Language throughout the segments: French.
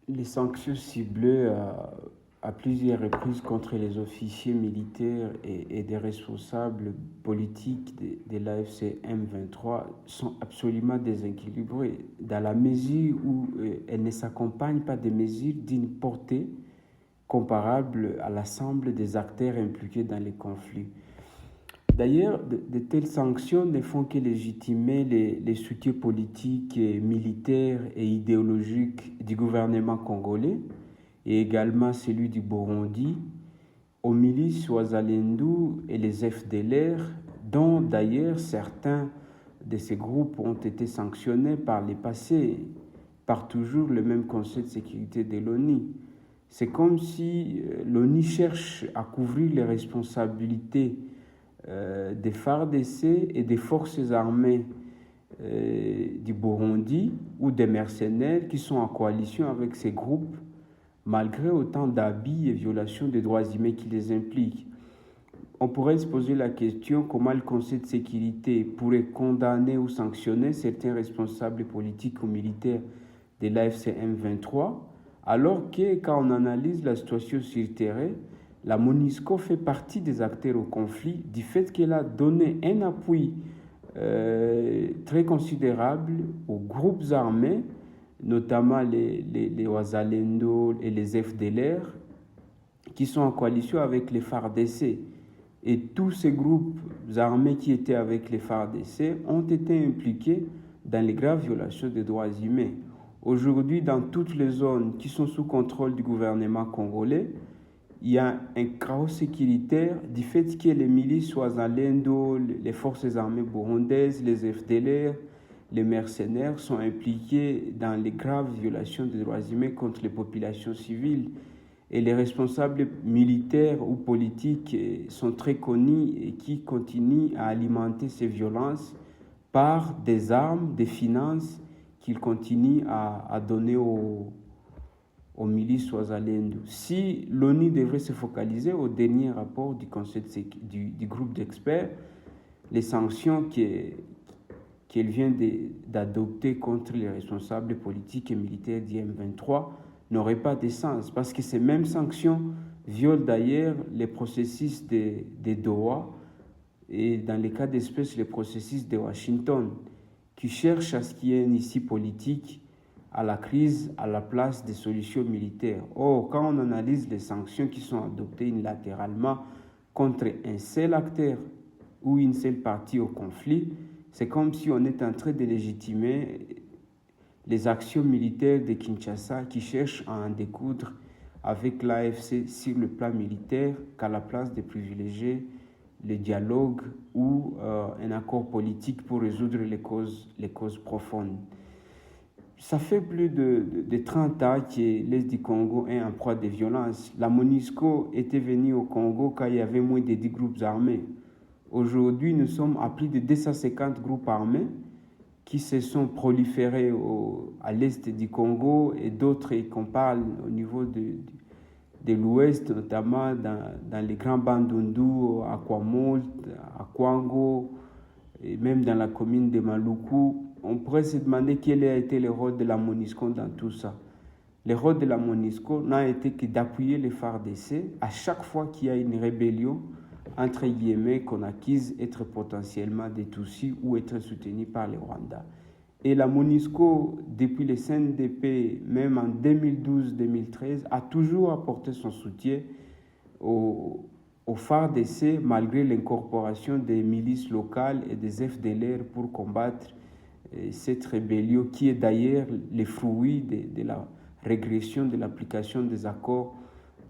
Les sanctions ciblées à plusieurs reprises contre les officiers militaires et des responsables politiques de l'AFC M23 sont absolument déséquilibrées dans la mesure où elles ne s'accompagnent pas de mesures d'une portée comparable à l'ensemble des acteurs impliqués dans les conflits. D'ailleurs, de telles sanctions ne font que légitimer les soutiens politiques, et militaires et idéologiques du gouvernement congolais et également celui du Burundi aux milices Ouazalendou et les FDLR, dont d'ailleurs certains de ces groupes ont été sanctionnés par les passés par toujours le même Conseil de sécurité de l'ONU. C'est comme si l'ONU cherche à couvrir les responsabilités des FARDC et des forces armées du Burundi ou des mercenaires qui sont en coalition avec ces groupes malgré autant d'abus et violations des droits humains qui les impliquent. On pourrait se poser la question comment le Conseil de sécurité pourrait condamner ou sanctionner certains responsables politiques ou militaires de l'AFC M23, alors que quand on analyse la situation sur le terrain, la MONUSCO fait partie des acteurs au conflit du fait qu'elle a donné un appui très considérable aux groupes armés, notamment les Ouazalendo et les FDLR, qui sont en coalition avec les FARDC. Et tous ces groupes armés qui étaient avec les FARDC ont été impliqués dans les graves violations des droits humains. Aujourd'hui, dans toutes les zones qui sont sous contrôle du gouvernement congolais, il y a un chaos sécuritaire du fait que les milices Ouazalendo, les forces armées burundaises, les FDLR, les mercenaires sont impliqués dans les graves violations des droits humains contre les populations civiles. Et les responsables militaires ou politiques sont très connus et qui continuent à alimenter ces violences par des armes, des finances qu'ils continuent à donner aux milices Ouazalendo. Si l'ONU devrait se focaliser au dernier rapport du, du groupe d'experts, les sanctions qu'elle vient d'adopter contre les responsables politiques et militaires du M23 n'auraient pas de sens, parce que ces mêmes sanctions violent d'ailleurs les processus de Doha et dans les cas d'espèce les processus de Washington, qui cherchent à ce qu'il y ait une issue politique à la crise à la place des solutions militaires. Or, quand on analyse les sanctions qui sont adoptées unilatéralement contre un seul acteur ou une seule partie au conflit, c'est comme si on est en train de légitimer les actions militaires de Kinshasa qui cherchent à en découdre avec l'AFC sur le plan militaire qu'à la place de privilégier le dialogue ou un accord politique pour résoudre les causes profondes. Ça fait plus de 30 ans que l'Est du Congo est en proie de violences. La MONUSCO était venue au Congo quand il y avait moins de 10 groupes armés. Aujourd'hui, nous sommes à plus de 250 groupes armés qui se sont proliférés à l'est du Congo et d'autres qu'on parle au niveau de l'ouest, notamment dans les grands Bandundu, à Kwamolt, à Kwango, et même dans la commune de Maluku. On pourrait se demander quel a été le rôle de la MONUSCO dans tout ça. Le rôle de la MONUSCO n'a été que d'appuyer les FARDC à chaque fois qu'il y a une rébellion, entre guillemets, qu'on accuse être potentiellement des Tutsis ou être soutenue par le Rwanda. Et la MONUSCO, depuis le CNDP, même en 2012-2013, a toujours apporté son soutien aux FARDC malgré l'incorporation des milices locales et des FDLR pour combattre cette rébellion qui est d'ailleurs le fruit de la régression de l'application des accords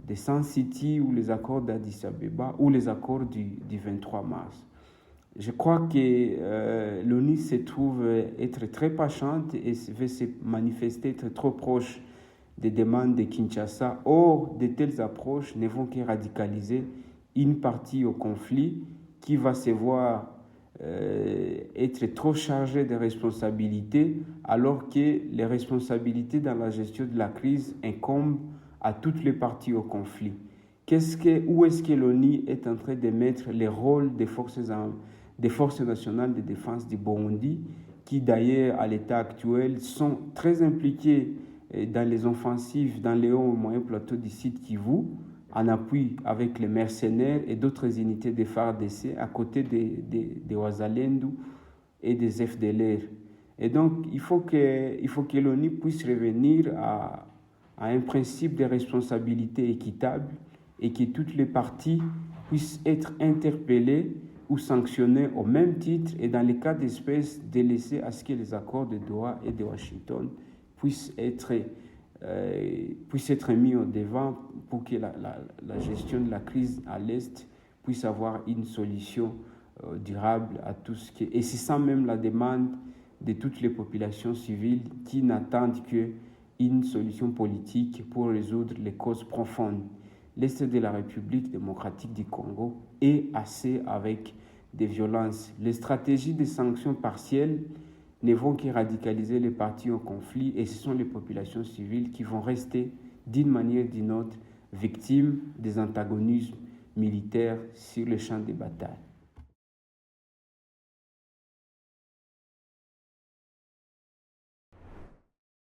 de Sun City ou les accords d'Addis Abeba ou les accords du 23 mars. Je crois que l'ONU se trouve être très patiente et veut se manifester être trop proche des demandes de Kinshasa. Or, de telles approches ne vont que radicaliser une partie au conflit qui va se voir être trop chargée de responsabilités alors que les responsabilités dans la gestion de la crise incombent à toutes les parties au conflit. Où est-ce que l'ONU est en train de mettre les rôles des forces nationales de défense du Burundi, qui d'ailleurs à l'état actuel sont très impliquées dans les offensives dans les hauts et moyens plateaux du site Kivu, en appui avec les mercenaires et d'autres unités des FARDC à côté des Ouazalendou et des FDLR. Et donc, il faut que l'ONU puisse revenir à un principe de responsabilité équitable et que toutes les parties puissent être interpellées ou sanctionnées au même titre et dans les cas d'espèce délaissés à ce que les accords de Doha et de Washington puissent être mis au devant pour que la gestion de la crise à l'Est puisse avoir une solution durable à tout ce qui est... Et c'est ça même la demande de toutes les populations civiles qui n'attendent qu'une solution politique pour résoudre les causes profondes. L'Est de la République démocratique du Congo est assez avec des violences. Les stratégies de sanctions partielles ne vont que radicaliser les parties au conflit et ce sont les populations civiles qui vont rester d'une manière ou d'une autre victimes des antagonismes militaires sur le champ de bataille.